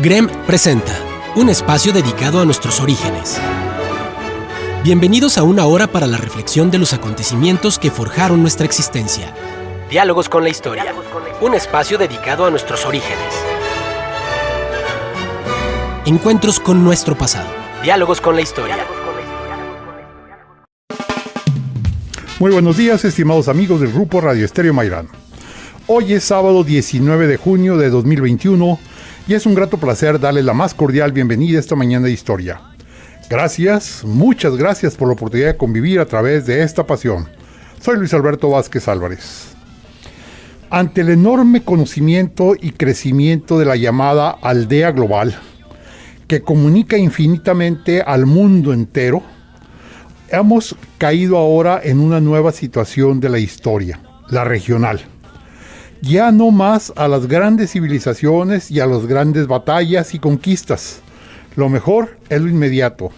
GREM presenta un espacio dedicado a nuestros orígenes. Bienvenidos a una hora para la reflexión de los acontecimientos que forjaron nuestra existencia. Diálogos con la historia, un espacio dedicado a nuestros orígenes. Encuentros con nuestro pasado. Diálogos con la historia. Muy buenos días, estimados amigos del Grupo Radio Estéreo Mairán. Hoy es sábado 19 de junio de 2021 y es un grato placer darles la más cordial bienvenida esta mañana de historia. Gracias, muchas gracias por la oportunidad de convivir a través de esta pasión. Soy Luis Alberto Vázquez Álvarez. Ante el enorme conocimiento y crecimiento de la llamada aldea global, que comunica infinitamente al mundo entero, hemos caído ahora en una nueva situación de la historia, la regional. Ya no más a las grandes civilizaciones y a las grandes batallas y conquistas. Lo mejor es lo inmediato,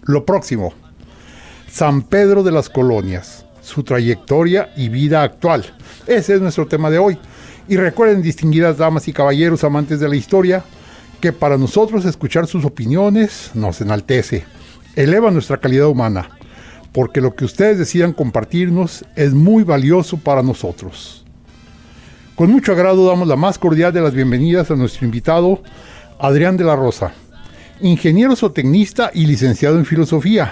lo próximo. San Pedro de las Colonias, su trayectoria y vida actual. Ese es nuestro tema de hoy. Y recuerden, distinguidas damas y caballeros amantes de la historia, que para nosotros escuchar sus opiniones nos enaltece, eleva nuestra calidad humana, porque lo que ustedes decidan compartirnos es muy valioso para nosotros. Con mucho agrado damos la más cordial de las bienvenidas a nuestro invitado, Adrián de la Rosa, ingeniero zootecnista y licenciado en filosofía,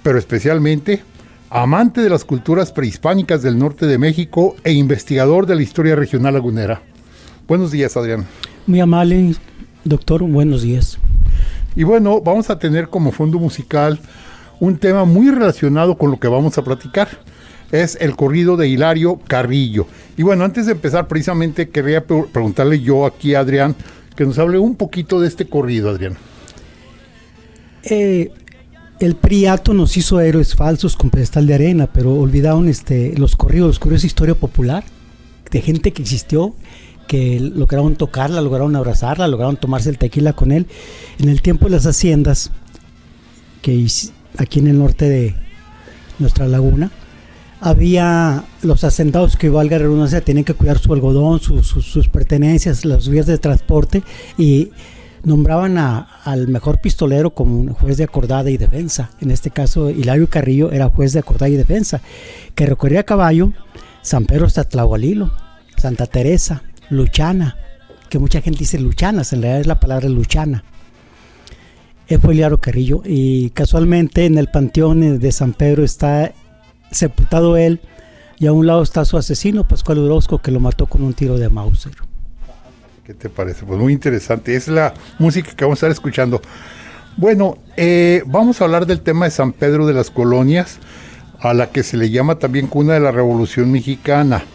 pero especialmente amante de las culturas prehispánicas del norte de México e investigador de la historia regional lagunera. Buenos días, Adrián. Muy amable, doctor, buenos días. Y bueno, vamos a tener como fondo musical un tema muy relacionado con lo que vamos a platicar. Es el corrido de Hilario Carrillo. Y bueno, antes de empezar, precisamente quería preguntarle yo aquí a Adrián, que nos hable un poquito de este corrido, Adrián. El priato nos hizo héroes falsos con pedestal de arena, pero olvidaron los corridos de historia popular, de gente que existió, que lograron tocarla, lograron abrazarla, lograron tomarse el tequila con él. En el tiempo de las haciendas, que aquí en el norte de nuestra laguna, había los hacendados que, valga la redundancia, tenían que cuidar su algodón, sus pertenencias, las vías de transporte, y nombraban al mejor pistolero como un juez de acordada y defensa. En este caso, Hilario Carrillo era juez de acordada y defensa, que recorría a caballo San Pedro hasta Tlahualilo, Santa Teresa, Luchana, que mucha gente dice Luchanas, en realidad es la palabra Luchana. Fue Hilario Carrillo, y casualmente en el panteón de San Pedro está sepultado él, y a un lado está su asesino, Pascual Orozco, que lo mató con un tiro de Mauser. ¿Qué te parece? Pues muy interesante, es la música que vamos a estar escuchando. Bueno, vamos a hablar del tema de San Pedro de las Colonias, a la que se le llama también cuna de la Revolución Mexicana.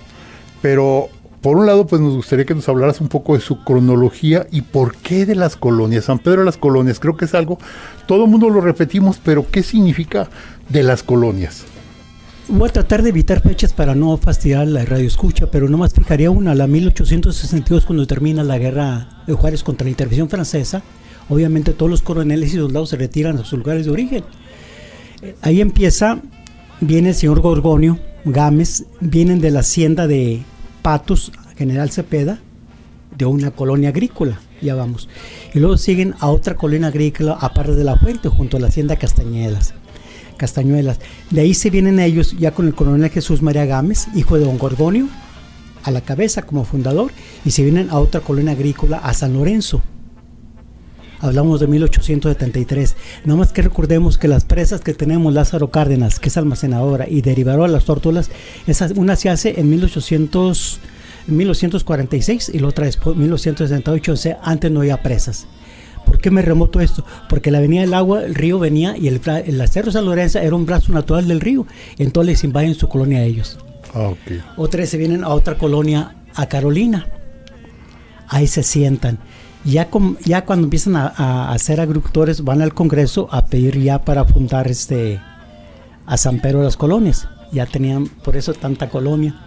Pero por un lado, pues nos gustaría que nos hablaras un poco de su cronología y por qué de las colonias, San Pedro de las Colonias. Creo que es algo, todo el mundo lo repetimos, pero ¿qué significa de las colonias? Voy a tratar de evitar fechas para no fastidiar la radio escucha, pero nomás fijaría una, la 1862, cuando termina la guerra de Juárez contra la intervención francesa. Obviamente todos los coroneles y soldados se retiran a sus lugares de origen. Ahí viene el señor Gorgonio Gámez, vienen de la hacienda de Patos, General Cepeda, de una colonia agrícola, ya vamos. Y luego siguen a otra colonia agrícola, aparte de La Fuente, junto a la hacienda Castañuelas. De ahí se vienen ellos ya con el coronel Jesús María Gámez, hijo de don Gorgonio, a la cabeza como fundador, y se vienen a otra colonia agrícola, a San Lorenzo. Hablamos de 1873. Nada más que recordemos que las presas que tenemos, Lázaro Cárdenas, que es almacenadora, y derivadora de las tórtolas, una se hace en 1946 y la otra después, 1968, o sea, antes no había presas. ¿Por qué me remoto esto? Porque la venía del agua, el río venía, y el Cerro San Lorenzo era un brazo natural del río, entonces les invaden su colonia a ellos. Okay. Otras se vienen a otra colonia, a Carolina, ahí se sientan. Ya cuando empiezan a ser agricultores, van al Congreso a pedir ya para fundar a San Pedro de las Colonias. Ya tenían por eso tanta colonia.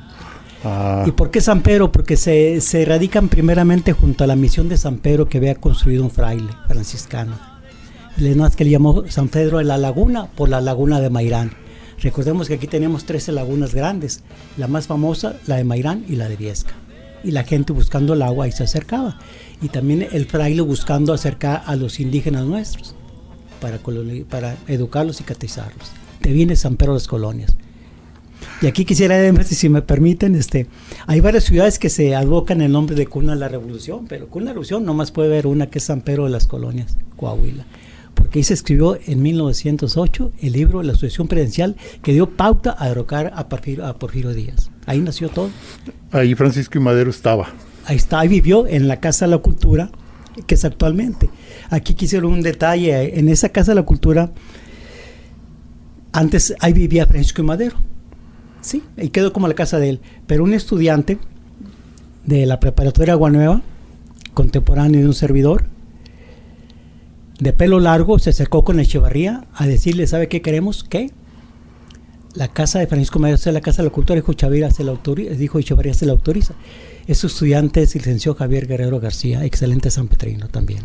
¿Y por qué San Pedro? Porque se radican primeramente junto a la misión de San Pedro que había construido un fraile franciscano. Que le llamó San Pedro de la Laguna por la laguna de Mairán. Recordemos que aquí tenemos 13 lagunas grandes, la más famosa, la de Mairán y la de Viesca. y la gente buscando el agua ahí se acercaba. Y también el fraile buscando acercar a los indígenas nuestros para educarlos y catequizarlos. De viene San Pedro de las Colonias. Y aquí quisiera, si me permiten, hay varias ciudades que se advocan el nombre de cuna de la revolución, pero cuna de la revolución nomás puede haber una, que es San Pedro de las Colonias, Coahuila. Porque ahí se escribió en 1908 el libro de la Asociación Presidencial que dio pauta a derrocar a Porfirio Díaz. Ahí nació todo. Ahí Francisco I. Madero estaba. Ahí está, ahí vivió en la Casa de la Cultura, que es actualmente. Aquí quisiera un detalle, en esa Casa de la Cultura, antes ahí vivía Francisco I. Madero. Sí, y quedó como la casa de él. Pero un estudiante de la preparatoria Agua Nueva, contemporáneo de un servidor, de pelo largo, se acercó con Echevarría a decirle, ¿sabe qué queremos? ¿Qué? La casa de Francisco Madero es la Casa de la Cultura, dijo Echevarría, se la autoriza. Ese estudiante es el licenciado Javier Guerrero García, excelente sanpetrino también.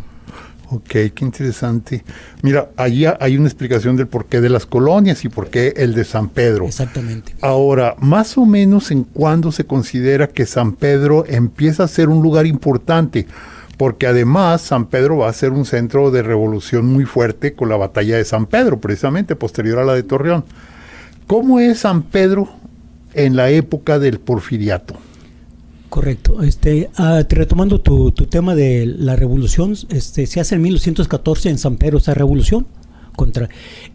Ok, qué interesante. Mira, allí hay una explicación del porqué de las colonias y por qué el de San Pedro. Exactamente. Ahora, más o menos en cuándo se considera que San Pedro empieza a ser un lugar importante, porque además San Pedro va a ser un centro de revolución muy fuerte con la batalla de San Pedro, precisamente posterior a la de Torreón. ¿Cómo es San Pedro en la época del Porfiriato? Correcto. Retomando tu tema de la revolución, se hace en 1914 en San Pedro esa revolución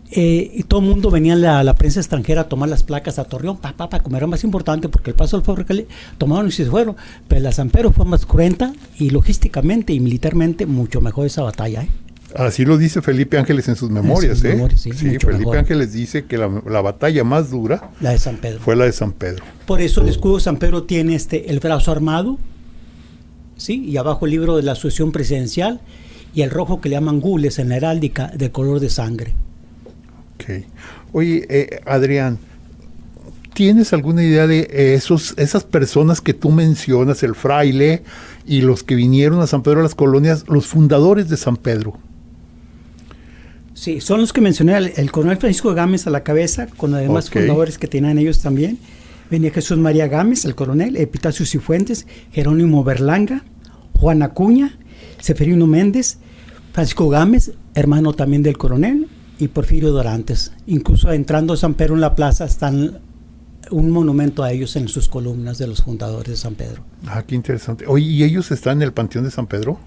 y todo el mundo venía la prensa extranjera a tomar las placas a Torreón, como era más importante porque el paso del Fabricali tomaron y se fueron, pero la San Pedro fue más cruenta y logísticamente y militarmente mucho mejor esa batalla. Así lo dice Felipe Ángeles en sus memorias. Sí, Felipe mejor. Ángeles dice que la batalla más dura la de San Pedro. Fue la de San Pedro. Por eso el escudo de San Pedro tiene el brazo armado, ¿sí? Y abajo el libro de la Asociación Presidencial y el rojo que le llaman gules en la heráldica de color de sangre. Ok. Oye, Adrián, ¿tienes alguna idea de esas personas que tú mencionas, el fraile y los que vinieron a San Pedro de las Colonias, los fundadores de San Pedro? Sí, son los que mencioné, el coronel Francisco Gámez a la cabeza, con los demás fundadores que tenían ellos también. Venía Jesús María Gámez, el coronel, Epitacio Cifuentes, Jerónimo Berlanga, Juan Acuña, Seferino Méndez, Francisco Gámez, hermano también del coronel, y Porfirio Dorantes. Incluso entrando a San Pedro en la plaza están un monumento a ellos en sus columnas de los fundadores de San Pedro. Ah, qué interesante. Oye, ¿y ellos están en el Panteón de San Pedro?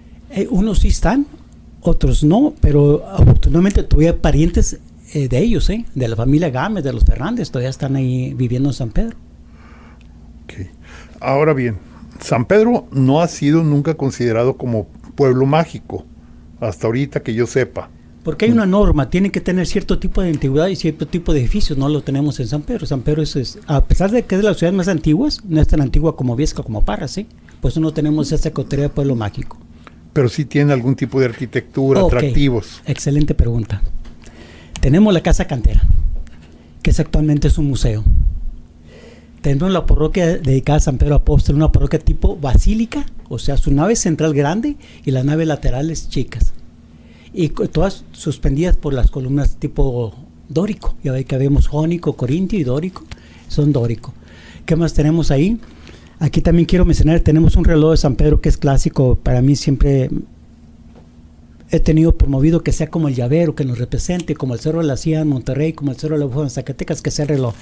Unos sí están, otros no, pero afortunadamente todavía parientes de ellos, de la familia Gámez, de los Fernández, todavía están ahí viviendo en San Pedro. Okay. Ahora bien, San Pedro no ha sido nunca considerado como pueblo mágico, hasta ahorita que yo sepa. Porque hay una norma, tiene que tener cierto tipo de antigüedad y cierto tipo de edificios, no lo tenemos en San Pedro. San Pedro a pesar de que es de las ciudades más antiguas, no es tan antigua como Viesca, como Parras, por eso no tenemos esa categoría de pueblo mágico. Pero sí tiene algún tipo de arquitectura, atractivos. Excelente pregunta. Tenemos la Casa Cantera, que actualmente es un museo. Tenemos la parroquia dedicada a San Pedro Apóstol, una parroquia tipo basílica, o sea, su nave central grande y las naves laterales chicas. Y todas suspendidas por las columnas tipo dórico. Ya ve que vemos jónico, corintio y dórico. Son dórico. ¿Qué más tenemos ahí? Aquí también quiero mencionar, tenemos un reloj de San Pedro que es clásico. Para mí siempre he tenido promovido que sea como el llavero, que nos represente, como el Cerro de la Silla en Monterrey, como el Cerro de la Bruja en Zacatecas, que sea el reloj.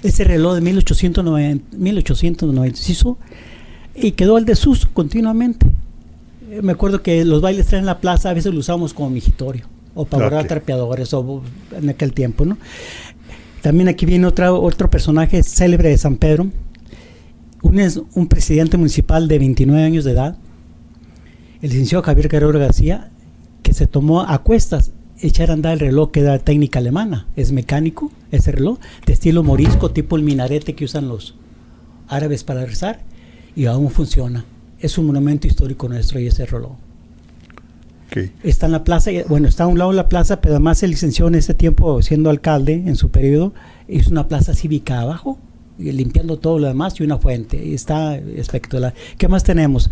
Ese reloj de 1890 se hizo y quedó al desuso continuamente. Me acuerdo que los bailes en la plaza a veces lo usábamos como migitorio o para borrar trapeadores o en aquel tiempo, ¿no? También aquí viene otro personaje célebre de San Pedro. Un presidente municipal de 29 años de edad, el licenciado Javier Guerrero García, que se tomó a cuestas echar a andar el reloj, que da técnica alemana, es mecánico ese reloj, de estilo morisco, tipo el minarete que usan los árabes para rezar, y aún funciona. Es un monumento histórico nuestro y ese reloj. Okay. Está en la plaza, está a un lado de la plaza, pero además se licenció en ese tiempo siendo alcalde en su periodo, hizo una plaza cívica abajo, limpiando todo lo demás y una fuente, y está espectacular. ¿Qué más tenemos?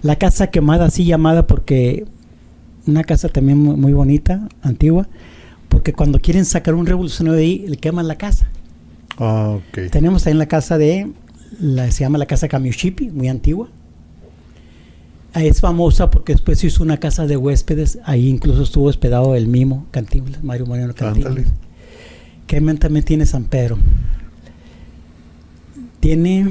La Casa Quemada, así llamada porque una casa también muy bonita, antigua, porque cuando quieren sacar un revolucionario de ahí, le queman la casa. Okay. Tenemos también la casa se llama la Casa Camiuchipi, muy antigua, Es famosa porque después se hizo una casa de huéspedes, ahí incluso estuvo hospedado el mimo Cantinflas, Mario Moreno Cantinflas. ¿Qué también tiene San Pedro? Tiene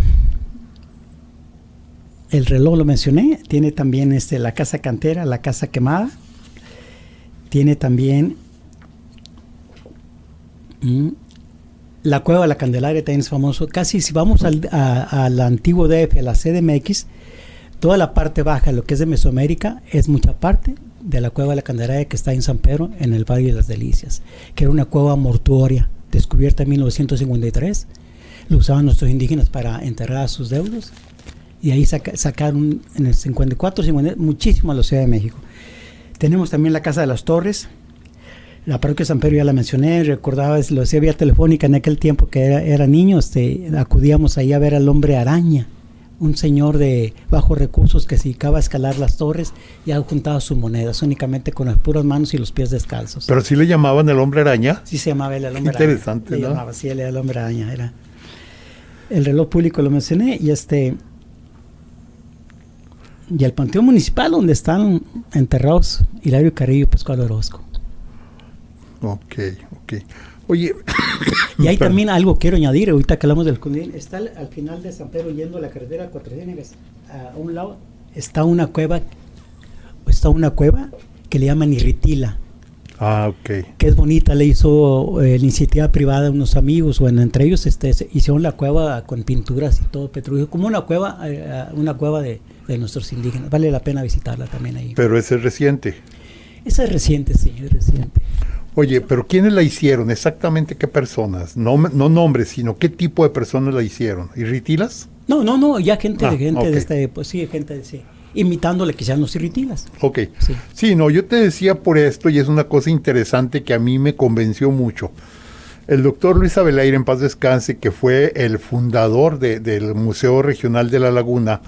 el reloj, lo mencioné, tiene también la casa cantera, la casa quemada, tiene también la cueva de la Candelaria, también es famoso. Casi si vamos al antiguo DF, a la CDMX, toda la parte baja, lo que es de Mesoamérica, es mucha parte de la cueva de la Candelaria que está en San Pedro, en el Valle de las Delicias, que era una cueva mortuoria, descubierta en 1953. Lo usaban nuestros indígenas para enterrar a sus deudos, y ahí sacaron en el 54, muchísimo a la Ciudad de México. Tenemos también la Casa de las Torres, la parroquia de San Pedro ya la mencioné, recordaba, lo hacía vía telefónica en aquel tiempo que era niño, acudíamos ahí a ver al hombre araña, un señor de bajos recursos que se dedicaba a escalar las torres y juntaba sus monedas únicamente con las puras manos y los pies descalzos. ¿Pero sí le llamaban el hombre araña? Sí se llamaba él el hombre araña. Interesante, ¿no? Llamaba, sí, él era el hombre araña. Era el reloj público, lo mencioné, y y el Panteón Municipal, donde están enterrados Hilario Carrillo y Pascual Orozco. Ok. Oye... Y hay también algo quiero añadir, ahorita que hablamos del Cundín, está al final de San Pedro, yendo a la carretera Cuatro Ciénegas, a un lado está una cueva que le llaman Irritila. Ok. Que es bonita, le hizo la iniciativa privada de unos amigos, entre ellos hicieron la cueva con pinturas y todo, petróleo, como una cueva de nuestros indígenas. Vale la pena visitarla también ahí. Pero esa es reciente. Esa es reciente, sí, es reciente. Oye, pero ¿quiénes la hicieron? ¿Exactamente qué personas? No nombres, sino qué tipo de personas la hicieron. ¿Irritilas? No, ya gente okay. Sí, imitándole que sean los irritilas. Ok. Sí, no, yo te decía por esto, y es una cosa interesante que a mí me convenció mucho. El doctor Luis Abelaire, en paz descanse, que fue el fundador del Museo Regional de La Laguna,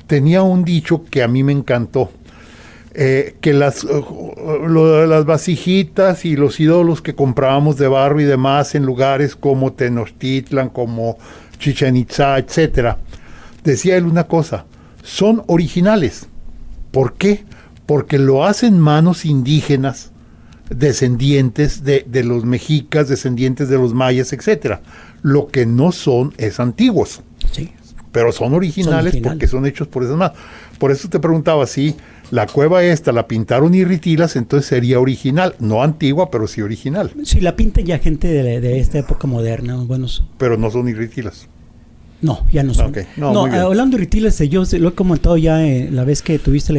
tenía un dicho que a mí me encantó. Que las vasijitas y los ídolos que comprábamos de barro y demás en lugares como Tenochtitlan, como Chichén Itzá, etcétera, decía él una cosa: son originales. ¿Por qué? Porque lo hacen manos indígenas, descendientes de los mexicas, descendientes de los mayas, etcétera. Lo que no son es antiguos. Sí. Pero son originales porque son hechos por esas manos. Por eso te preguntaba si la cueva la pintaron Irritilas, entonces sería original. No antigua, pero sí original. Sí, la pintan ya gente de esta época moderna. Pero no son Irritilas. No, ya no son. Okay. Hablando de Irritilas, yo lo he comentado ya la vez que tuviste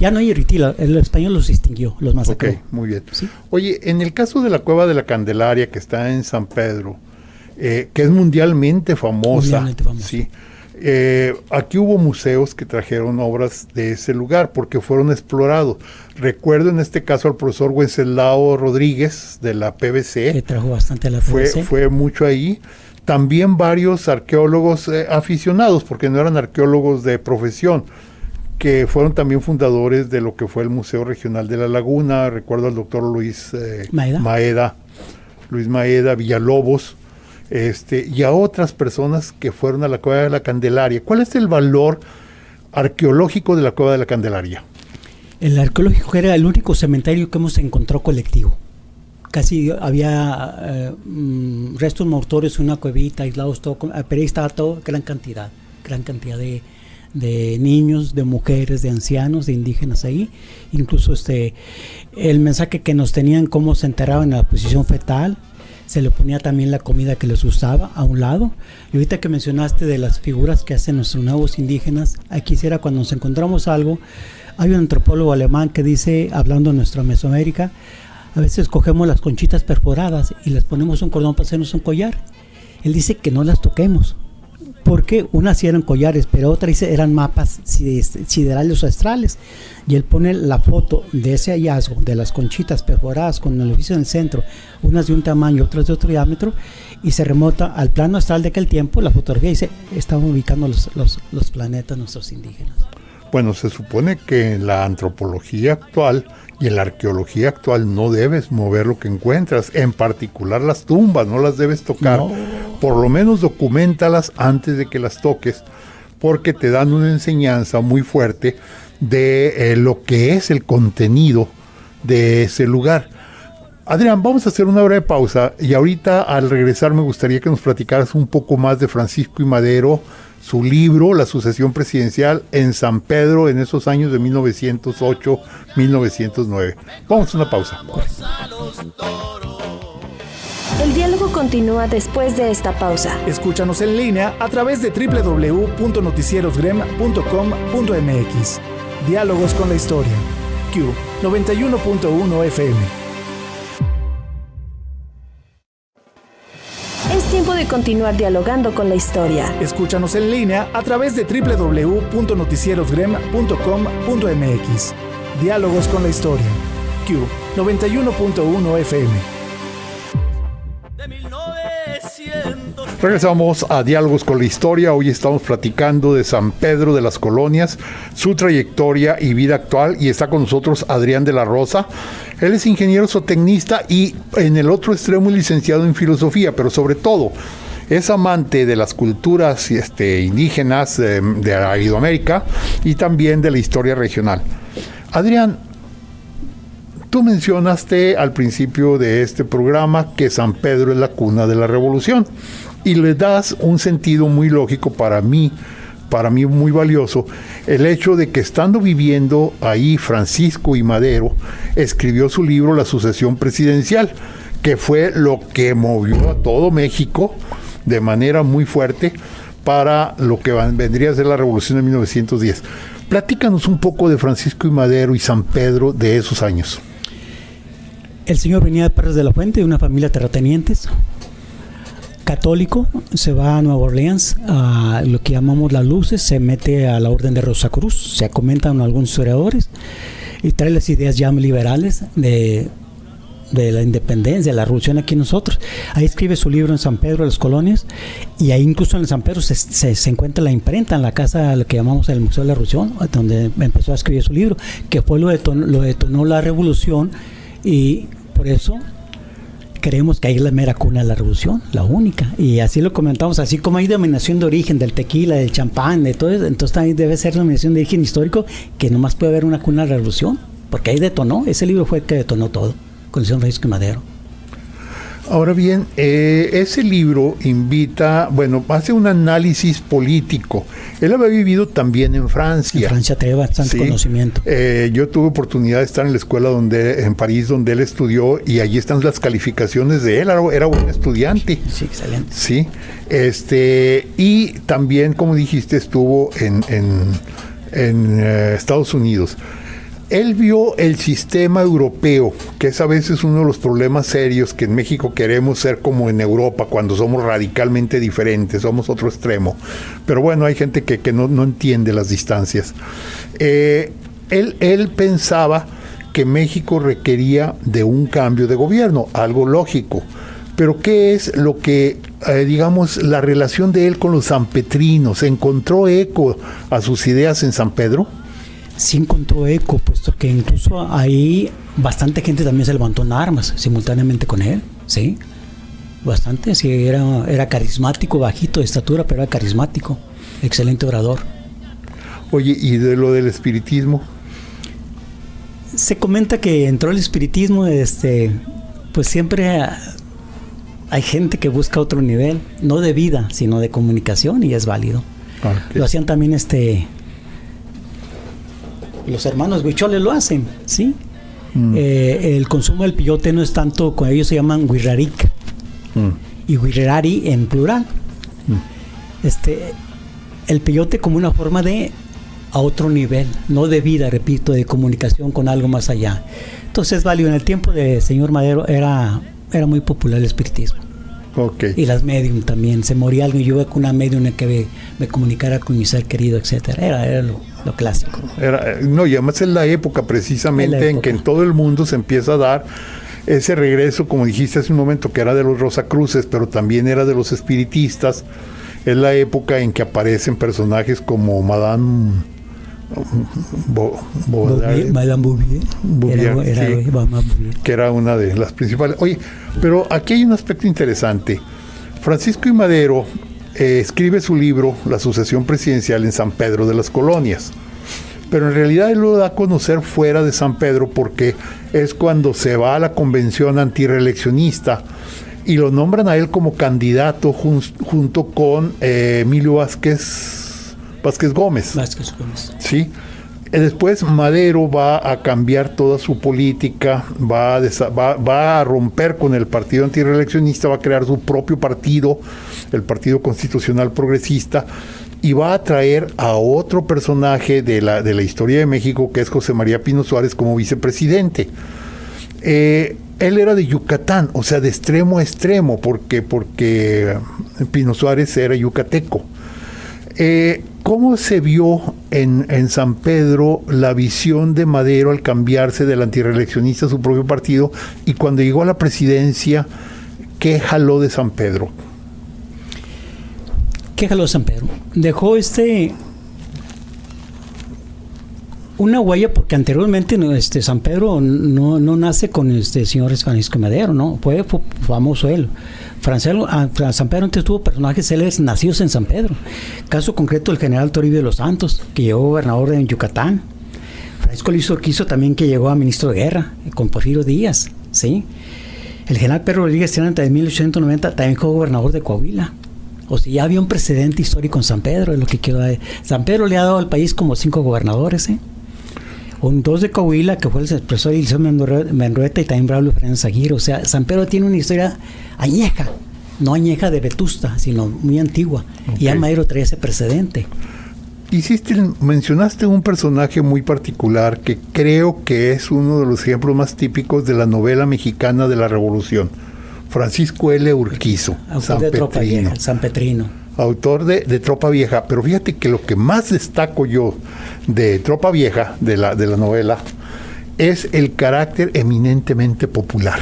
ya no hay Irritilas, el español los distinguió, los masacró. Ok, muy bien. ¿Sí? Oye, en el caso de la cueva de la Candelaria, que está en San Pedro, que es mundialmente famosa. Sí. Aquí hubo museos que trajeron obras de ese lugar porque fueron explorados. Recuerdo en este caso al profesor Wenceslao Rodríguez de la PBC. Que trajo bastante a la PBC. Fue mucho ahí. También varios arqueólogos aficionados, porque no eran arqueólogos de profesión, que fueron también fundadores de lo que fue el Museo Regional de La Laguna. Recuerdo al doctor Luis Maeda, Villalobos, y a otras personas que fueron a la Cueva de la Candelaria. ¿Cuál es el valor arqueológico de la Cueva de la Candelaria? El arqueológico era el único cementerio que hemos encontrado colectivo. Casi había restos mortuorios en una cuevita, aislados, todo, pero ahí estaba todo, gran cantidad de niños, de mujeres, de ancianos, de indígenas ahí. Incluso el mensaje que nos tenían, cómo se enterraban en la posición fetal. Se le ponía también la comida que les gustaba a un lado. Y ahorita que mencionaste de las figuras que hacen nuestros nuevos indígenas, aquí era cuando nos encontramos algo. Hay un antropólogo alemán que dice, hablando de nuestra Mesoamérica, a veces cogemos las conchitas perforadas y les ponemos un cordón para hacernos un collar. Él dice que no las toquemos, porque unas sí eran collares, pero otras dice eran mapas siderales o astrales. Y él pone la foto de ese hallazgo, de las conchitas perforadas con el orificio en el centro, unas de un tamaño, otras de otro diámetro, y se remota al plano astral de aquel tiempo. La fotografía dice, estaban ubicando los planetas nuestros indígenas. Bueno, se supone que en la antropología actual y en la arqueología actual no debes mover lo que encuentras, en particular las tumbas, no las debes tocar. No. Por lo menos documentalas antes de que las toques, porque te dan una enseñanza muy fuerte de lo que es el contenido de ese lugar. Adrián, vamos a hacer una breve pausa y ahorita al regresar me gustaría que nos platicaras un poco más de Francisco I. Madero, su libro, La sucesión presidencial en San Pedro en esos años de 1908-1909. Vamos a una pausa. El diálogo continúa después de esta pausa. Escúchanos en línea a través de www.noticierosgrem.com.mx. Diálogos con la historia. Q 91.1 FM. Es tiempo de continuar dialogando con la historia. Escúchanos en línea a través de www.noticierosgrem.com.mx. Diálogos con la historia. Q 91.1 FM. Regresamos a Diálogos con la Historia. Hoy estamos platicando de San Pedro de las Colonias, su trayectoria y vida actual, y está con nosotros Adrián de la Rosa. Él es ingeniero zootecnista y en el otro extremo licenciado en filosofía, pero sobre todo es amante de las culturas indígenas de Iberoamérica y también de la historia regional. Adrián, tú mencionaste al principio de este programa que San Pedro es la cuna de la revolución y le das un sentido muy lógico para mí muy valioso, el hecho de que estando viviendo ahí Francisco I. Madero escribió su libro La sucesión presidencial, que fue lo que movió a todo México de manera muy fuerte para lo que vendría a ser la revolución de 1910. Platícanos un poco de Francisco I. Madero y San Pedro de esos años. El señor venía de Perros de la Fuente, de una familia terratenientes, católico, se va a Nueva Orleans, a lo que llamamos las luces, se mete a la Orden de Rosacruz, se comentan algunos historiadores, y trae las ideas ya liberales de la independencia, de la revolución aquí nosotros. Ahí escribe su libro en San Pedro de las Colonias, y ahí incluso en San Pedro se encuentra la imprenta en la casa, lo que llamamos el Museo de la Revolución, donde empezó a escribir su libro, que fue lo detonó la revolución, y por eso creemos que ahí es la mera cuna de la revolución, la única, y así lo comentamos, así como hay denominación de origen del tequila, del champán, de todo eso, entonces también debe ser denominación de origen histórico, que nomás puede haber una cuna de la revolución, porque ahí detonó, ese libro fue el que detonó todo, con el señor Francisco I. Madero. Ahora bien, ese libro hace un análisis político. Él había vivido también en Francia. En Francia tiene bastante conocimiento. Yo tuve oportunidad de estar en la escuela en París, donde él estudió, y allí están las calificaciones de él. Era buen estudiante. Sí, excelente. Sí, y también, como dijiste, estuvo en Estados Unidos. Él vio el sistema europeo, que es a veces uno de los problemas serios, que en México queremos ser como en Europa, cuando somos radicalmente diferentes, somos otro extremo. Pero bueno, hay gente que no entiende las distancias. Él pensaba que México requería de un cambio de gobierno, algo lógico. Pero ¿qué es lo que, la relación de él con los sanpetrinos? ¿Encontró eco a sus ideas en San Pedro? Sí encontró eco, puesto que incluso ahí bastante gente también se levantó en armas simultáneamente con él, sí, bastante, sí, era carismático, bajito de estatura, pero era carismático, excelente orador. Oye, ¿y de lo del espiritismo? Se comenta que entró el espiritismo, pues siempre hay gente que busca otro nivel, no de vida, sino de comunicación, y es válido. Okay. Lo hacían también los hermanos huicholes lo hacen, ¿sí? El consumo del peyote no es tanto, con ellos se llaman huirraric y huirrari en plural. El peyote como una forma de a otro nivel, no de vida, repito, de comunicación con algo más allá. Entonces es válido. En el tiempo de señor Madero era muy popular el espiritismo. Okay. Y las medium también. Se moría alguien, yo iba con una medium en que me comunicara con mi ser querido, etcétera. Era lo clásico. Y además es la época precisamente en que en todo el mundo se empieza a dar ese regreso, como dijiste hace un momento, que era de los Rosacruces, pero también era de los espiritistas. Es la época en que aparecen personajes como Madame Bouvier, que era una de las principales. Oye, pero aquí hay un aspecto interesante. Francisco I. Madero escribe su libro La sucesión presidencial en San Pedro de las Colonias. Pero en realidad él lo da a conocer fuera de San Pedro porque es cuando se va a la convención antireeleccionista y lo nombran a él como candidato junto con Emilio Vázquez Gómez. Vázquez Gómez. Sí. Después Madero va a cambiar toda su política, va a romper con el partido antireeleccionista, va a crear su propio partido, el Partido Constitucional Progresista, y va a traer a otro personaje de la historia de México, que es José María Pino Suárez, como vicepresidente. Él era de Yucatán, o sea, de extremo a extremo, porque Pino Suárez era yucateco. ¿Cómo se vio en San Pedro la visión de Madero al cambiarse del antireeleccionista a su propio partido? Y cuando llegó a la presidencia, ¿qué jaló de San Pedro? ¿Qué jaló de San Pedro? Dejó una huella, porque anteriormente San Pedro no nace con señor Francisco Madero, ¿no? Fue famoso él. San Pedro antes tuvo personajes célebres nacidos en San Pedro. Caso concreto, el general Toribio de los Santos, que llegó gobernador de Yucatán. Francisco Luis Urquizo también, que llegó a ministro de guerra con Porfirio Díaz, ¿sí? El general Pedro Rodríguez Tirante de 1890 también fue gobernador de Coahuila. O sea, ya había un precedente histórico en San Pedro, es lo que quiero decir. San Pedro le ha dado al país como 5 gobernadores, dos de Coahuila, que fue el profesor Eliseo Menrueta, y también Braulio Fernández Aguirre. O sea, San Pedro tiene una historia añeja, no añeja de vetusta, sino muy antigua. Okay. Y ya Madero traía ese precedente. Mencionaste un personaje muy particular que creo que es uno de los ejemplos más típicos de la novela mexicana de la Revolución. Francisco L. Urquizo, sanpetrino. Autor de Tropa Vieja. Pero fíjate que lo que más destaco yo de Tropa Vieja, de la novela, es el carácter eminentemente popular.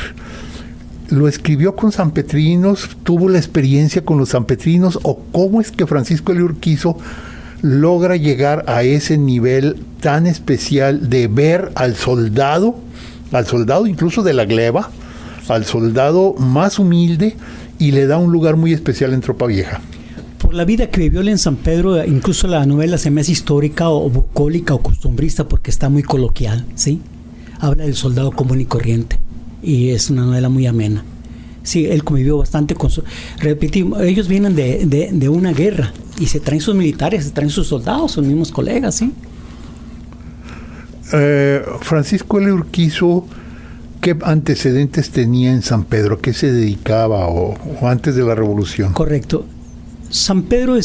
Lo escribió con sanpetrinos, tuvo la experiencia con los sanpetrinos, o cómo es que Francisco L. Urquizo logra llegar a ese nivel tan especial de ver al soldado incluso de la gleba, al soldado más humilde, y le da un lugar muy especial en Tropa Vieja. Por la vida que vivió él en San Pedro, incluso la novela se me hace histórica o bucólica o costumbrista, porque está muy coloquial, ¿sí? Habla del soldado común y corriente, y es una novela muy amena. Sí, él convivió bastante con repetimos, ellos vienen de una guerra, y se traen sus militares, se traen sus soldados, sus mismos colegas, ¿sí? Francisco L. Urquizo, ¿qué antecedentes tenía en San Pedro? ¿A qué se dedicaba o antes de la Revolución? Correcto. San Pedro,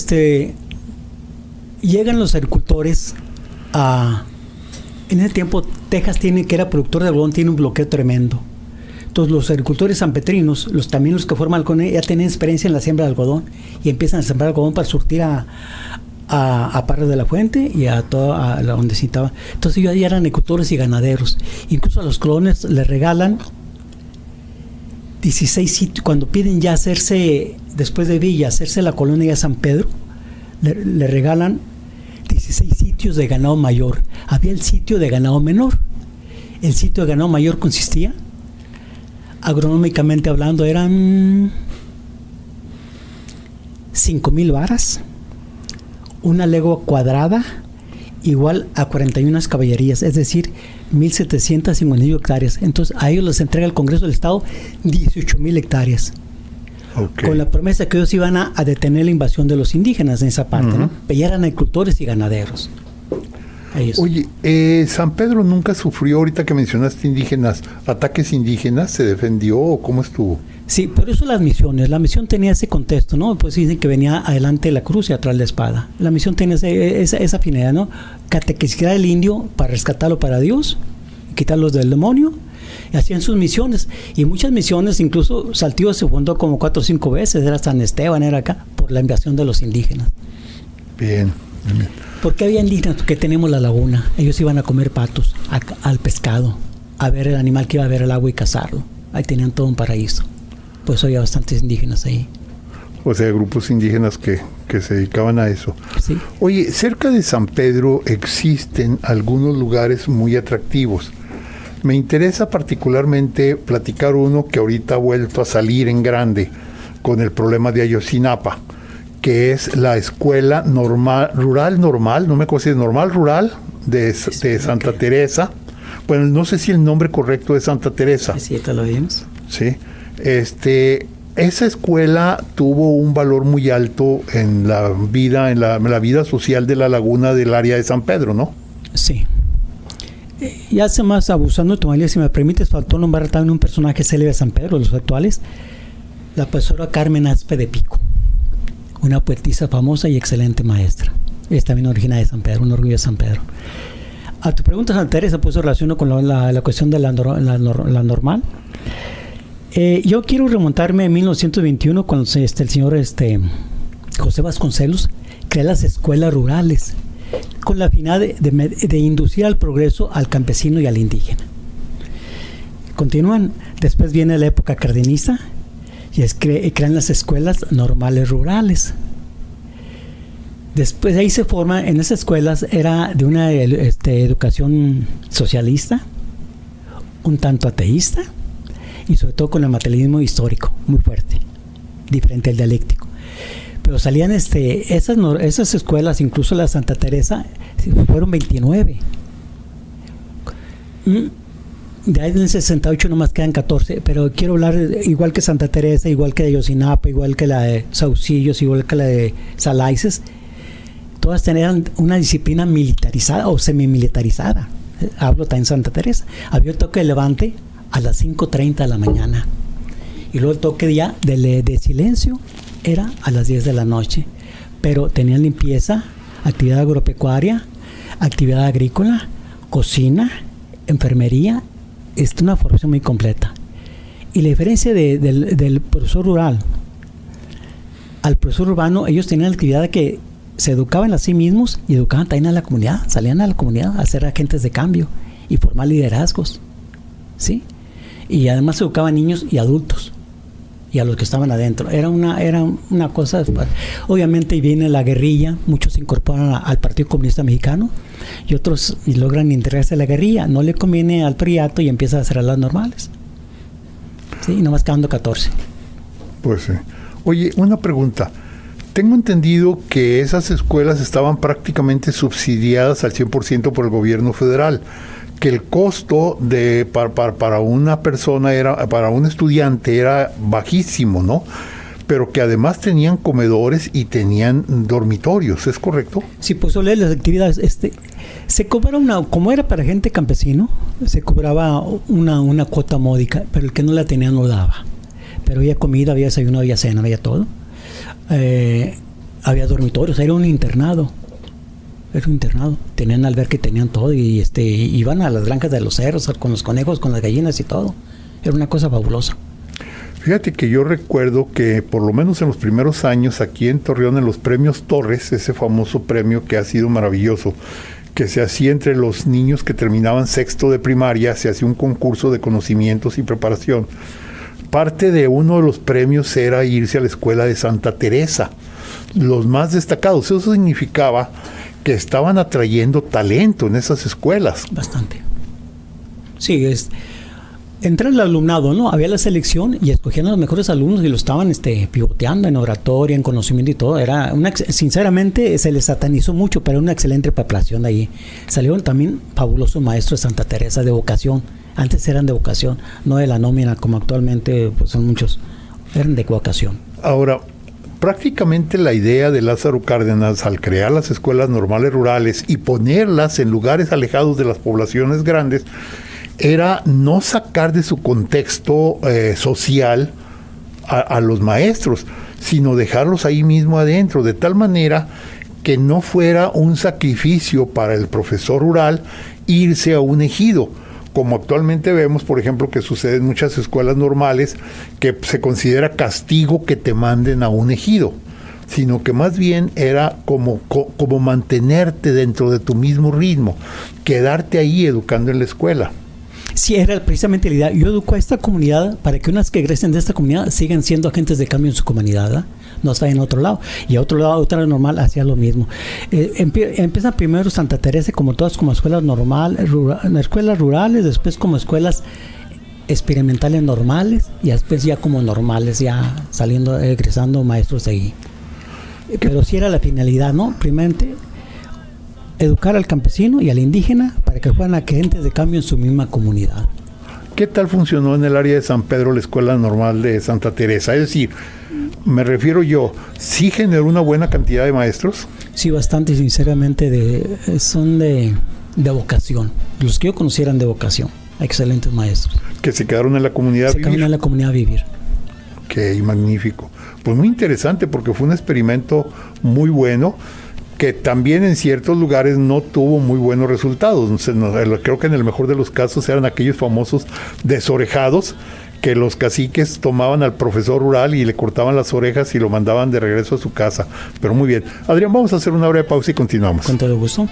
llegan los agricultores en ese tiempo Texas que era productor de algodón, tiene un bloqueo tremendo. Entonces los agricultores sanpetrinos, también los que forman el CONE, ya tenían experiencia en la siembra de algodón y empiezan a sembrar algodón para surtir a Parras de la Fuente y a donde citaba. Entonces ellos ya eran agricultores y ganaderos. Incluso a los colones les regalan 16 sitios. Cuando piden ya hacerse, después de Villa, hacerse la colonia de San Pedro, le regalan 16 sitios de ganado mayor. Había el sitio de ganado menor. El sitio de ganado mayor consistía, agronómicamente hablando, eran 5,000 varas, una legua cuadrada igual a 41 caballerías, es decir, 1,751 hectáreas. Entonces a ellos les entrega el Congreso del Estado 18,000 hectáreas. Okay. Con la promesa que ellos iban a detener la invasión de los indígenas en esa parte, ¿no? Pero ya eran agricultores y ganaderos. Oye, San Pedro nunca sufrió, ahorita que mencionaste indígenas, ataques indígenas, ¿se defendió o cómo estuvo? Sí, por eso las misiones. La misión tenía ese contexto, ¿no? Pues dicen que venía adelante la cruz y atrás la espada. La misión tenía esa finalidad, ¿no? Catequizar al indio para rescatarlo para Dios, quitarlos del demonio. Y hacían sus misiones. Y muchas misiones, incluso Saltillo se fundó como 4 o 5 veces, era San Esteban, era acá, por la invasión de los indígenas. Bien. Porque había indígenas que tenemos la laguna. Ellos iban a comer patos, al pescado, a ver el animal que iba a ver el agua y cazarlo. Ahí tenían todo un paraíso. Por eso había bastantes indígenas ahí. O sea, grupos indígenas que se dedicaban a eso. Sí. Oye, cerca de San Pedro existen algunos lugares muy atractivos. Me interesa particularmente platicar uno que ahorita ha vuelto a salir en grande con el problema de Ayotzinapa, que es la escuela rural normal, no me acuerdo si es normal rural de Santa Teresa. Bueno, no sé si el nombre correcto es Santa Teresa. Sí, te lo vimos. Sí. Esa escuela tuvo un valor muy alto en la vida social de la laguna del área de San Pedro, ¿no? Sí. Ya hace más abusando de tu valía, si me permites, faltó nombrar también un personaje célebre de San Pedro, los actuales, la profesora Carmen Aspe de Pico, una poetisa famosa y excelente maestra. Es también originaria de San Pedro, un orgullo de San Pedro. A tu pregunta, Santa Teresa, pues relaciono con la cuestión de la normal. Yo quiero remontarme a 1921 cuando el señor José Vasconcelos crea las escuelas rurales con la finalidad de inducir al progreso al campesino y al indígena. Continúan, después viene la época cardenista y crean las escuelas normales rurales. Después de ahí se forma, en esas escuelas era de una educación socialista, un tanto ateísta, y sobre todo con el materialismo histórico muy fuerte, diferente al dialéctico. Pero salían esas escuelas, incluso la Santa Teresa, fueron 29. De ahí en el 68 nomás quedan 14, pero quiero hablar igual que Santa Teresa, igual que de Yosinapa, igual que la de Saucillos, igual que la de Salaices. Todas tenían una disciplina militarizada o semimilitarizada. Hablo también de Santa Teresa. Había el toque de levante a las 5:30 de la mañana. Y luego el toque de silencio era a las 10 de la noche. Pero tenían limpieza, actividad agropecuaria, actividad agrícola, cocina, enfermería. Es una formación muy completa. Y la diferencia del profesor rural al profesor urbano, ellos tenían la actividad de que se educaban a sí mismos y educaban también a la comunidad, salían a la comunidad a ser agentes de cambio y formar liderazgos, ¿sí? Y además se educaban niños y adultos y a los que estaban adentro. Era una cosa, obviamente viene la guerrilla, muchos se incorporan al Partido Comunista Mexicano y otros logran integrarse a la guerrilla, no le conviene al priato y empieza a hacer las normales, ¿sí? Y nomás quedando 14. Pues sí. Oye, una pregunta. Tengo entendido que esas escuelas estaban prácticamente subsidiadas al 100% por el gobierno federal, que el costo para una persona, para un estudiante, era bajísimo, ¿no? Pero que además tenían comedores y tenían dormitorios, ¿es correcto? Sí, pues sobre las actividades, se cobraba como era para gente campesino, se cobraba una cuota módica, pero el que no la tenía no daba. Pero había comida, había desayuno, había cena, había todo. Había dormitorios, era un internado, tenían alberca y tenían todo, y iban a las granjas de los cerros con los conejos, con las gallinas y todo. Era una cosa fabulosa. Fíjate que yo recuerdo que por lo menos en los primeros años aquí en Torreón, en los premios Torres, ese famoso premio que ha sido maravilloso, que se hacía entre los niños que terminaban sexto de primaria, se hacía un concurso de conocimientos y preparación. Parte de uno de los premios era irse a la escuela de Santa Teresa, los más destacados. Eso significaba que estaban atrayendo talento en esas escuelas. Bastante. Sí, entra el alumnado, ¿no? Había la selección y escogían a los mejores alumnos y lo estaban pivoteando en oratoria, en conocimiento y todo. Sinceramente, se les satanizó mucho, pero era una excelente preparación de ahí. Salieron también fabulosos maestros de Santa Teresa de vocación. Antes eran de vocación, no de la nómina como actualmente, pues son muchos, eran de vocación. Ahora, prácticamente la idea de Lázaro Cárdenas al crear las escuelas normales rurales y ponerlas en lugares alejados de las poblaciones grandes era no sacar de su contexto social a los maestros, sino dejarlos ahí mismo adentro, de tal manera que no fuera un sacrificio para el profesor rural irse a un ejido, como actualmente vemos, por ejemplo, que sucede en muchas escuelas normales, que se considera castigo que te manden a un ejido, sino que más bien era como mantenerte dentro de tu mismo ritmo, quedarte ahí educando en la escuela. Sí, era precisamente la idea. Yo educo a esta comunidad para que unas que egresen de esta comunidad sigan siendo agentes de cambio en su comunidad, ¿verdad? No vayan a otro lado. Y a otro lado, otra normal hacía lo mismo. Empieza primero Santa Teresa, como todas, como escuelas escuelas rurales, después como escuelas experimentales normales, y después ya como normales, ya egresando maestros de ahí. Pero sí era la finalidad, ¿no? Primeramente, educar al campesino y al indígena para que fueran agentes de cambio en su misma comunidad. ¿Qué tal funcionó en el área de San Pedro la Escuela Normal de Santa Teresa? Es decir, me refiero yo, ¿sí generó una buena cantidad de maestros? Sí, bastante, sinceramente, son de vocación. Los que yo conocí eran de vocación, excelentes maestros. Que se quedaron en la comunidad a vivir. Se quedaron en la comunidad a vivir. Ok, magnífico. Pues muy interesante porque fue un experimento muy bueno que también en ciertos lugares no tuvo muy buenos resultados. Creo que en el mejor de los casos eran aquellos famosos desorejados que los caciques tomaban al profesor rural y le cortaban las orejas y lo mandaban de regreso a su casa. Pero muy bien. Adrián, vamos a hacer una breve pausa y continuamos. Con todo gusto.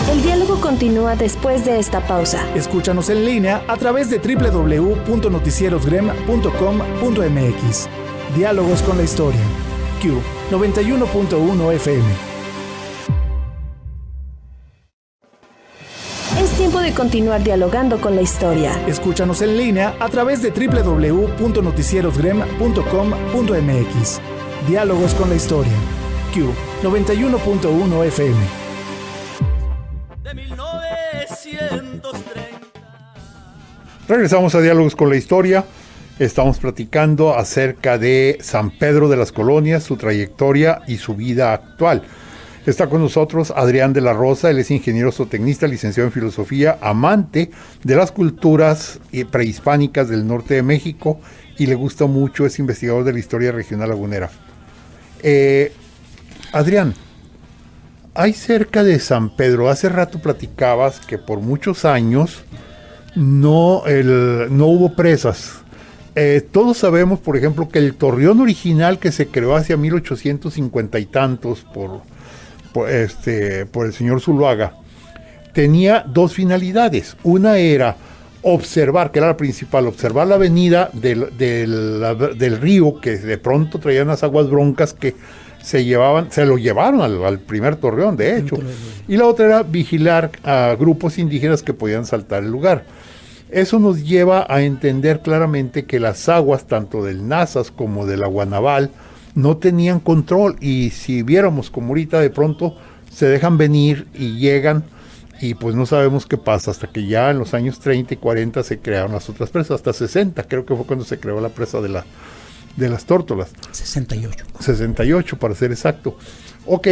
El diálogo continúa después de esta pausa. Escúchanos en línea a través de www.noticierosgrem.com.mx. Diálogos con la historia. Q 91.1 FM. Es tiempo de continuar dialogando con la historia. Escúchanos en línea a través de www.noticierosgrem.com.mx. Diálogos con la historia. Q 91.1 FM. Regresamos a Diálogos con la Historia. Estamos platicando acerca de San Pedro de las Colonias, su trayectoria y su vida actual. Está con nosotros Adrián de la Rosa, él es ingeniero zootecnista, licenciado en filosofía, amante de las culturas prehispánicas del norte de México y le gusta mucho, es investigador de la historia regional lagunera. Adrián, hay cerca de San Pedro, hace rato platicabas que por muchos años no hubo presas. Todos sabemos, por ejemplo, que el torreón original que se creó hacia 1850 y tantos por el señor Zuluaga tenía dos finalidades. Una era observar, que era la principal, observar la avenida del río, que de pronto traían las aguas broncas que se lo llevaron al primer torreón, de hecho. Y la otra era vigilar a grupos indígenas que podían saltar el lugar. Eso nos lleva a entender claramente que las aguas, tanto del Nazas como de la Guanabal, no tenían control, y si viéramos como ahorita de pronto se dejan venir y llegan, y pues no sabemos qué pasa, hasta que ya en los años 30 y 40 se crearon las otras presas, hasta 60, creo que fue cuando se creó la presa de las Tórtolas. 68 para ser exacto. Ok,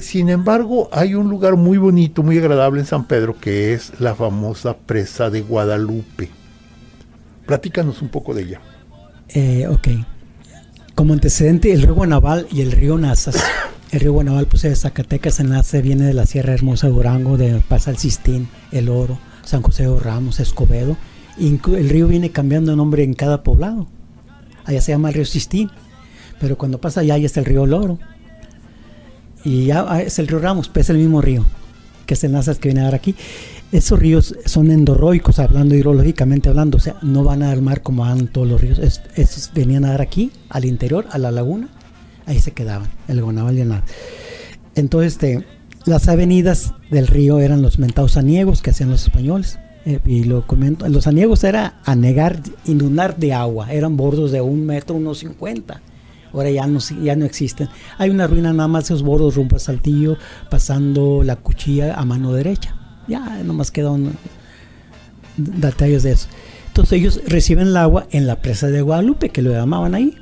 sin embargo, hay un lugar muy bonito, muy agradable en San Pedro, que es la famosa presa de Guadalupe. Platícanos un poco de ella. Ok. Como antecedente, el río Guanabal y el río Nazas. El río Guanabal, pues, de Zacatecas, el Nazas viene de la Sierra Hermosa de Durango, pasa el Sistín, el Oro, San José de Ramos, Escobedo. El río viene cambiando de nombre en cada poblado. Allá se llama el río Sistín, pero cuando pasa allá ya está el río Loro. Y ya es el río Ramos, pues es el mismo río, que es el Nazas que viene a dar aquí. Esos ríos son endorroicos, hablando hidrológicamente hablando, o sea, no van a dar mar como van todos los ríos. Esos venían a dar aquí, al interior, a la laguna, ahí se quedaban, el Guanabal y el Nazas. Entonces, las avenidas del río eran los mentados aniegos que hacían los españoles. Y lo comento, los aniegos era anegar, inundar de agua, eran bordos de 1 metro, 1.50. Ahora ya no existen. Hay una ruina nada más de esos bordos rumbo a Saltillo, pasando la Cuchilla a mano derecha. Ya nomás quedan detalles de eso. Entonces ellos reciben el agua en la presa de Guadalupe, que lo llamaban ahí.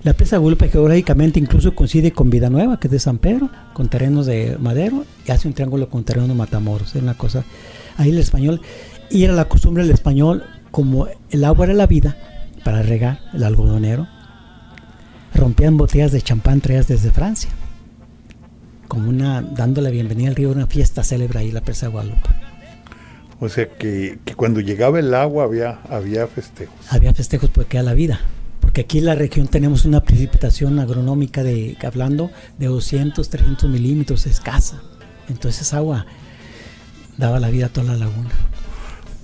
La presa de Guadalupe geológicamente incluso coincide con Villanueva, que es de San Pedro, con terrenos de Madero, y hace un triángulo con terrenos de Matamoros. Es una cosa. Ahí el español, y era la costumbre del español, como el agua era la vida, para regar el algodonero, rompían botellas de champán traídas desde Francia, como dando la bienvenida al río, una fiesta célebre ahí, la presa de Guadalupe. O sea que cuando llegaba el agua había festejos. Había festejos porque era la vida. Porque aquí en la región tenemos una precipitación agronómica hablando de 200, 300 milímetros, escasa. Entonces esa agua daba la vida a toda la laguna.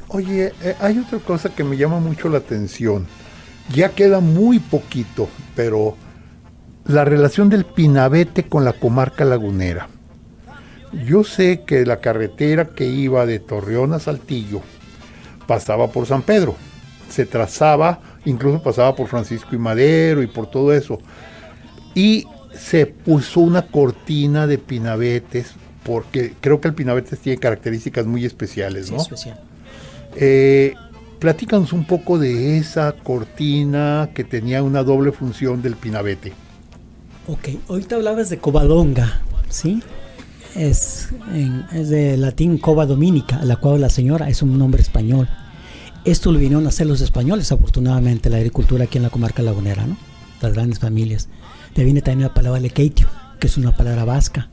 Oye, hay otra cosa que me llama mucho la atención. Ya queda muy poquito, pero la relación del Pinabete con la comarca lagunera. Yo sé que la carretera que iba de Torreón a Saltillo pasaba por San Pedro. Se trazaba incluso pasaba por Francisco y Madero y por todo eso. Y se puso una cortina de pinabetes, porque creo que el pinabetes tiene características muy especiales, Sí, ¿no? especial. Platícanos un poco de esa cortina que tenía una doble función del pinabete. Ok, ahorita hablabas de Covadonga, ¿sí? Es de latín cova dominica, la cual la señora es un nombre español. Esto lo vinieron a hacer los españoles, afortunadamente, la agricultura aquí en la comarca lagunera, ¿no? Las grandes familias. De ahí viene también la palabra lequeitio, que es una palabra vasca.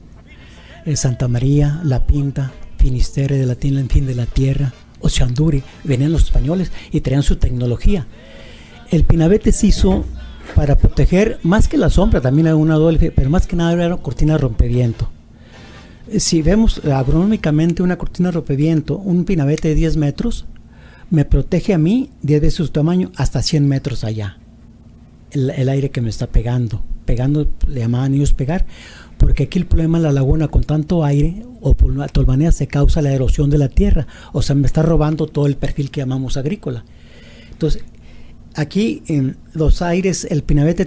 Santa María, La Pinta, Finisterre, de latín el fin de la tierra, Ochanduri, venían los españoles y traían su tecnología. El pinabete se hizo para proteger, más que la sombra, también hay una doble, pero más que nada era una cortina rompeviento. Si vemos agronómicamente una cortina rompeviento, un pinabete de 10 metros, me protege a mí 10 veces su tamaño hasta 100 metros allá. El aire que me está pegando, le llamaban ellos pegar, porque aquí el problema en la laguna con tanto aire o por de todas maneras se causa la erosión de la tierra, o sea, me está robando todo el perfil que llamamos agrícola. Entonces, aquí en los aires, el pinabete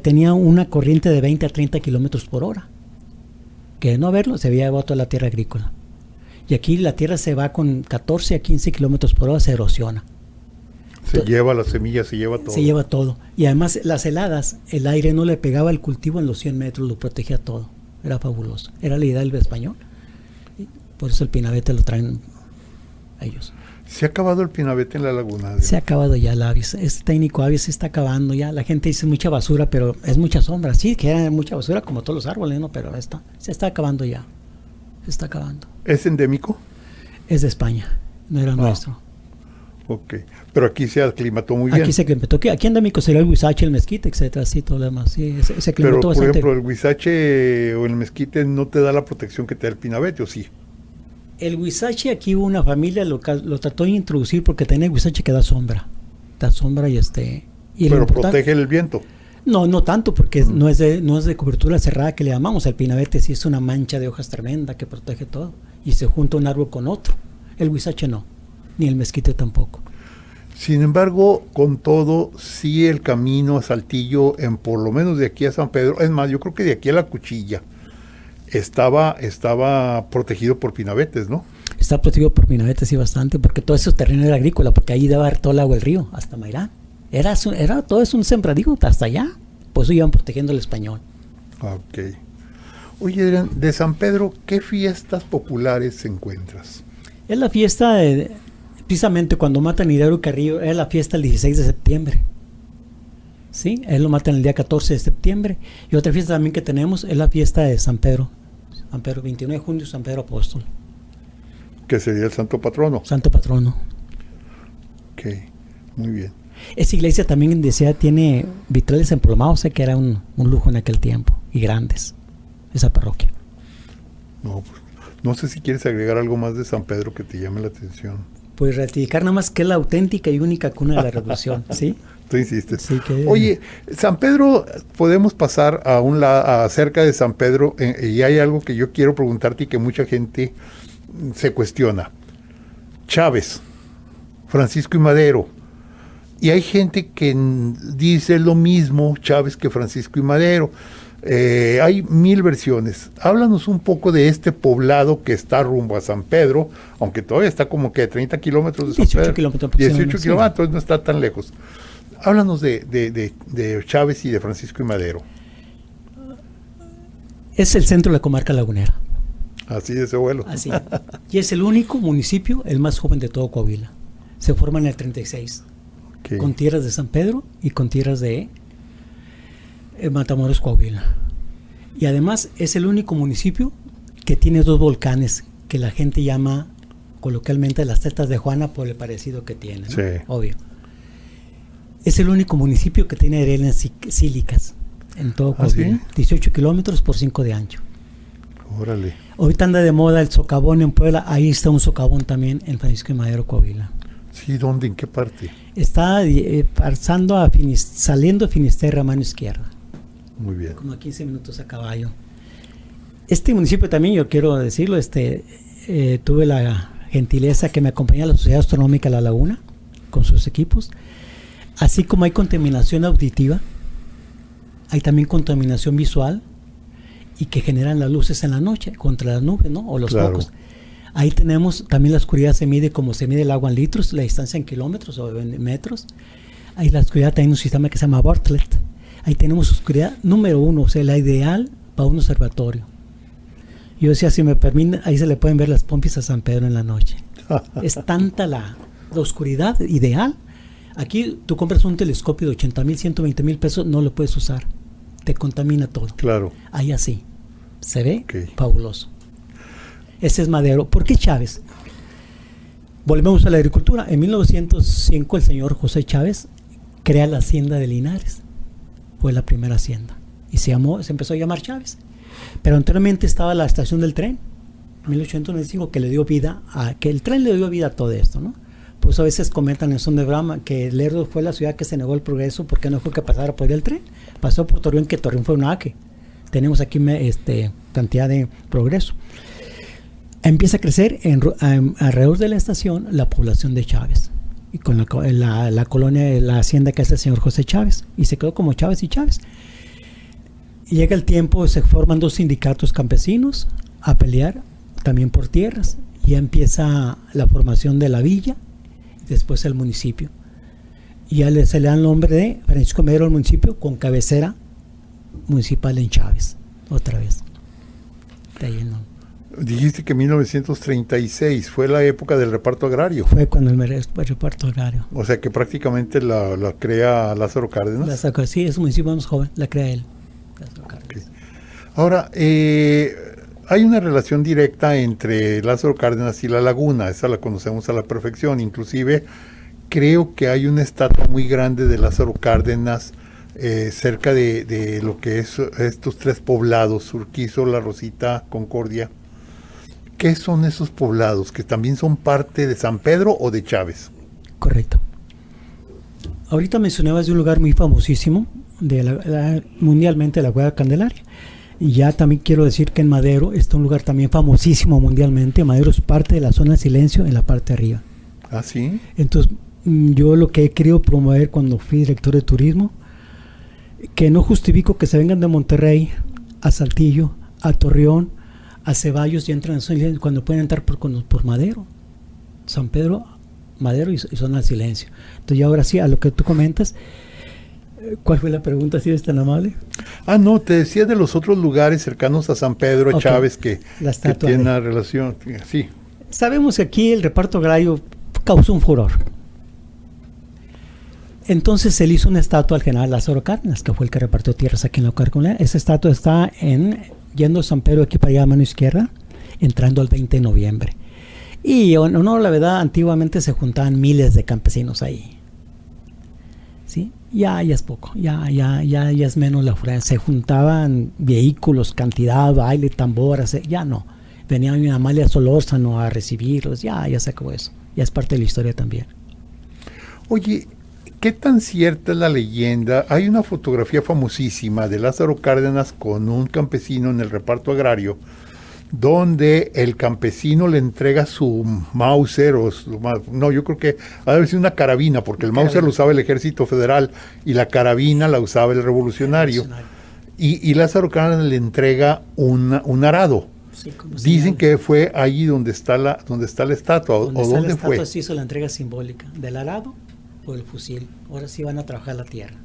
tenía una corriente de 20 a 30 kilómetros por hora, que de no haberlo se había llevado toda la tierra agrícola. Y aquí la tierra se va con 14 a 15 kilómetros por hora, se erosiona. Se lleva las semillas, se lleva todo. Se lleva todo. Y además las heladas, el aire no le pegaba al cultivo en los 100 metros, lo protegía todo. Era fabuloso. Era la idea del español. Y por eso el pinabete lo traen a ellos. ¿Se ha acabado el pinabete en la laguna? Se ha acabado ya el avis. Este técnico avis se está acabando ya. La gente dice mucha basura, pero es mucha sombra. Sí, que era mucha basura como todos los árboles, ¿no? Pero se está acabando ya. Se está acabando. ¿Es endémico? Es de España, no era nuestro. Ok, pero aquí se aclimató muy bien. Aquí se aclimató. Aquí endémico sería el huizache, el mezquite, etcétera, así todo lo demás. Sí, se aclimató pero, por bastante. ejemplo, el huizache o el mezquite no te da la protección que te da el pinabete, ¿o sí? El huizache, aquí hubo una familia, lo trató de introducir porque tenía el huizache que da sombra. Da sombra y y pero protege el viento. No tanto, porque no es de cobertura cerrada que le llamamos. El pinabete sí es una mancha de hojas tremenda que protege todo. Y se junta un árbol con otro. El huizache no, ni el mezquite tampoco. Sin embargo, con todo, sí el camino a Saltillo, por lo menos de aquí a San Pedro, es más, yo creo que de aquí a la Cuchilla, estaba protegido por pinabetes, ¿no? Está protegido por pinabetes, sí, bastante, porque todo ese terreno era agrícola, porque ahí daba todo el agua del río, hasta Mairán. Era todo es un sembradío hasta allá, por eso iban protegiendo el español. Ok. Oye, Adrián, de San Pedro, ¿qué fiestas populares encuentras? Es la fiesta precisamente cuando matan a Hidalgo Carrillo, es la fiesta el 16 de septiembre. ¿Sí? Él lo matan el día 14 de septiembre. Y otra fiesta también que tenemos es la fiesta de San Pedro. San Pedro, 29 de junio, San Pedro Apóstol. Que sería el santo patrono. Santo patrono. Ok, muy bien. Esa iglesia también decía tiene vitrales emplomados, que era un lujo en aquel tiempo, y grandes, esa parroquia. No, pues, no sé si quieres agregar algo más de San Pedro que te llame la atención. Pues ratificar nada más que es la auténtica y única cuna de la revolución, ¿sí? Tú insistes. Sí, que... Oye, San Pedro, podemos pasar acerca de San Pedro, y hay algo que yo quiero preguntarte y que mucha gente se cuestiona. Chávez, Francisco y Madero. Y hay gente que dice lo mismo Chávez que Francisco y Madero. Hay 1000 versiones. Háblanos un poco de este poblado que está rumbo a San Pedro, aunque todavía está como que a 30 kilómetros de San 18 Pedro. kilómetros 18 kilómetros, no está tan lejos. Háblanos de Chávez y de Francisco y Madero. Es el centro de la comarca lagunera. Así de ese vuelo. Así. Y es el único municipio, el más joven de todo Coahuila. Se forma en el 36. Okay. Con tierras de San Pedro y con tierras de Matamoros, Coahuila. Y además es el único municipio que tiene 2 volcanes que la gente llama coloquialmente las tetas de Juana por el parecido que tienen, ¿no? Sí. Obvio. Es el único municipio que tiene arenas sílicas en todo Coahuila. ¿Sí? 18 kilómetros por 5 de ancho. Órale. Ahorita anda de moda el socavón en Puebla. Ahí está un socavón también en Francisco y Madero, Coahuila. Sí, ¿dónde? ¿En qué parte? Está saliendo a Finisterre a mano izquierda. Muy bien. Como a 15 minutos a caballo. Este municipio también, yo quiero decirlo, tuve la gentileza que me acompañara la Sociedad Astronómica La Laguna con sus equipos Así como hay contaminación auditiva, hay también contaminación visual y que generan las luces en la noche contra las nubes, ¿no? O los focos. Ahí tenemos, también la oscuridad se mide como se mide el agua en litros, la distancia en kilómetros o en metros. Ahí la oscuridad tiene un sistema que se llama Bartlett. Ahí tenemos oscuridad número 1, o sea, la ideal para un observatorio. Yo decía, si me permiten, ahí se le pueden ver las pompis a San Pedro en la noche. Es tanta la oscuridad ideal. Aquí tú compras un telescopio de 80,000, 120,000 pesos, no lo puedes usar. Te contamina todo. Claro. Ahí así. Se ve fabuloso. Ese es Madero. ¿Por qué Chávez? Volvemos a la agricultura. En 1905 el señor José Chávez crea la hacienda de Linares. Fue la primera hacienda. Y se empezó a llamar Chávez. Pero anteriormente estaba la estación del tren. 1895 que le dio vida que el tren le dio vida a todo esto, ¿no? Pues a veces comentan en Son de Brahma que Lerdo fue la ciudad que se negó el progreso porque no dejó que pasara por el tren. Pasó por Torreón, que Torreón fue un aque. Tenemos aquí cantidad de progreso. Empieza a crecer alrededor de la estación la población de Chávez. Y con la colonia, la hacienda que hace el señor José Chávez. Y se quedó como Chávez y Chávez. Llega el tiempo, se forman 2 sindicatos campesinos a pelear también por tierras. Ya empieza la formación de la villa, después el municipio. Y ya se le da el nombre de Francisco Madero al municipio, con cabecera municipal en Chávez, otra vez. De ahí el nombre. Dijiste que 1936 fue la época del reparto agrario. Fue cuando el reparto agrario. O sea que prácticamente la crea Lázaro Cárdenas. Sí, es un municipio más joven, la crea él. Lázaro Cárdenas. Okay. Ahora, hay una relación directa entre Lázaro Cárdenas y la laguna, esa la conocemos a la perfección. Inclusive creo que hay una estatua muy grande de Lázaro Cárdenas cerca de lo que es estos 3 poblados, Urquizo, La Rosita, Concordia. ¿Qué son esos poblados que también son parte de San Pedro o de Chávez? Correcto. Ahorita mencionabas de un lugar muy famosísimo, mundialmente, la Cueva Candelaria. Y ya también quiero decir que en Madero está un lugar también famosísimo mundialmente. Madero es parte de la zona de silencio en la parte de arriba. ¿Ah, sí? Entonces, yo lo que he querido promover cuando fui director de turismo, que no justifico que se vengan de Monterrey a Saltillo, a Torreón, a Ceballos y entran en zona de silencio cuando pueden entrar por Madero. San Pedro, Madero y zona de silencio. Entonces, ya ahora sí, a lo que tú comentas, ¿cuál fue la pregunta, si eres tan amable? No, te decía de los otros lugares cercanos a San Pedro, okay. Chávez, que tienen una relación. Sí. Sabemos que aquí el reparto agrario causó un furor. Entonces se le hizo una estatua al general Lázaro Cárdenas, que fue el que repartió tierras aquí en la Cueva. Esa estatua está yendo San Pedro aquí para allá a mano izquierda, entrando el 20 de noviembre. Y no, la verdad, antiguamente se juntaban miles de campesinos ahí. ¿Sí? Ya es poco, ya es menos la fuerza. Se juntaban vehículos, cantidad, baile, tamboras, ya no. Venía mi Amalia Solórzano a recibirlos, ya se acabó eso. Ya es parte de la historia también. Oye, ¿qué tan cierta es la leyenda? Hay una fotografía famosísima de Lázaro Cárdenas con un campesino en el reparto agrario, donde el campesino le entrega su Mauser, yo creo que ha de haber sido una carabina, porque el Mauser lo usaba el Ejército Federal y la carabina la usaba el revolucionario. Y Lázaro Cárdenas le entrega un arado. Sí, dicen que fue allí donde está la estatua, ¿o dónde fue? La estatua se hizo la entrega simbólica del arado o el fusil. Ahora sí van a trabajar la tierra.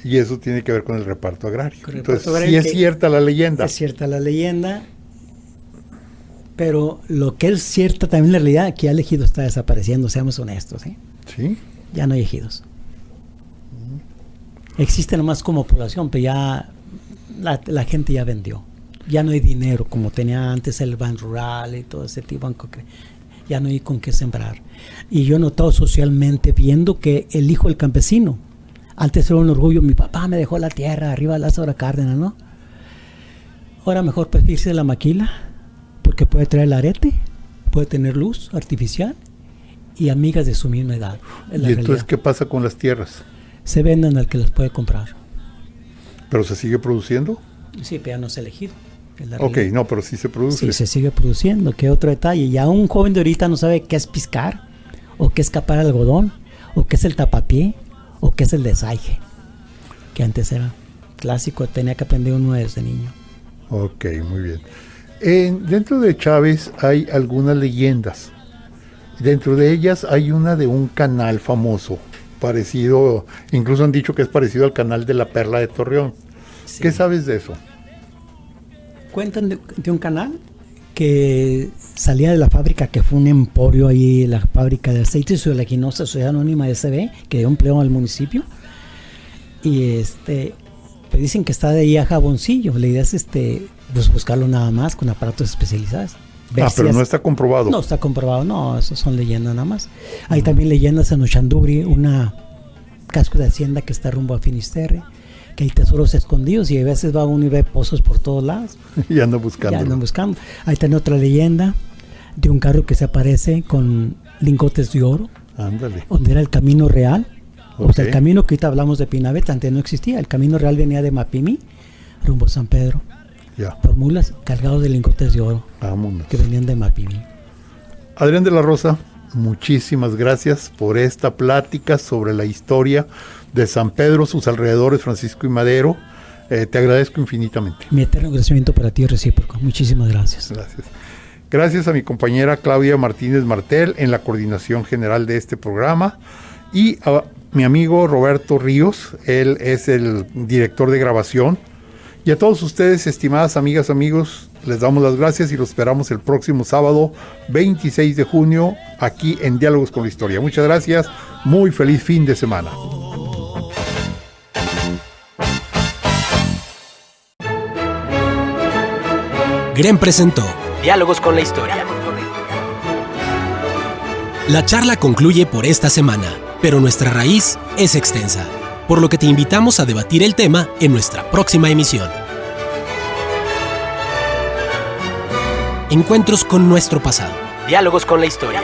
Y eso tiene que ver con el reparto agrario. Entonces, sí es cierta la leyenda. Es cierta la leyenda, pero lo que es cierta también la realidad, que ya el ejido está desapareciendo, seamos honestos. ¿Sí? Ya no hay ejidos. Existe nomás como población, pero ya la gente ya vendió. Ya no hay dinero como tenía antes el Ban Rural y todo ese tipo. Ya no hay con qué sembrar. Y yo he notado socialmente, viendo que el hijo del campesino, antes era un orgullo, mi papá me dejó la tierra, arriba de Lázaro Cárdenas, ¿no? Ahora mejor prefiere la maquila, porque puede traer el arete, puede tener luz artificial y amigas de su misma edad. ¿Y entonces realidad. ¿Qué pasa con las tierras? Se venden al que las puede comprar. ¿Pero se sigue produciendo? Sí, pero ya no es elegido. Ok, no, pero sí se produce. Sí, se sigue produciendo, que otro detalle. Ya un joven de ahorita no sabe qué es piscar, o qué es capar algodón, o qué es el tapapié, o qué es el desaige, que antes era clásico, tenía que aprender uno desde niño. Ok, muy bien. Dentro de Chávez hay algunas leyendas. Dentro de ellas hay una de un canal famoso, parecido, incluso han dicho que es parecido al canal de la Perla de Torreón. Sí. ¿Qué sabes de eso? Cuentan de un canal que salía de la fábrica, que fue un emporio ahí, la fábrica de aceites oleaginosa, Sociedad Anónima de SB, que dio empleo al municipio. Y te dicen que está de ahí a Jaboncillo. La idea es pues buscarlo nada más con aparatos especializados. Pero no está comprobado. No está comprobado, no, eso son leyendas nada más. Hay también leyendas en Ochandubri, una casco de hacienda que está rumbo a Finisterre, que hay tesoros escondidos y a veces va uno y ve pozos por todos lados. Y anda buscando. Ya andan buscando. Hay también otra leyenda de un carro que se aparece con lingotes de oro. Ándale. Donde era el camino real. Okay. O sea, el camino que ahorita hablamos de Pinabet, antes no existía. El camino real venía de Mapimí, rumbo a San Pedro. Ya. Por mulas cargados de lingotes de oro. Vámonos. Que venían de Mapimí. Adrián de la Rosa, muchísimas gracias por esta plática sobre la historia de San Pedro, sus alrededores, Francisco y Madero. Te agradezco infinitamente. Mi eterno agradecimiento para ti es recíproco. Muchísimas gracias. Gracias. Gracias a mi compañera Claudia Martínez Martel en la coordinación general de este programa y a mi amigo Roberto Ríos, él es el director de grabación. Y a todos ustedes, estimadas amigas, amigos, les damos las gracias y los esperamos el próximo sábado 26 de junio aquí en Diálogos con la Historia. Muchas gracias, muy feliz fin de semana. GREN presentó Diálogos con la Historia. La charla concluye por esta semana, pero nuestra raíz es extensa, por lo que te invitamos a debatir el tema en nuestra próxima emisión. Encuentros con nuestro pasado. Diálogos con la Historia.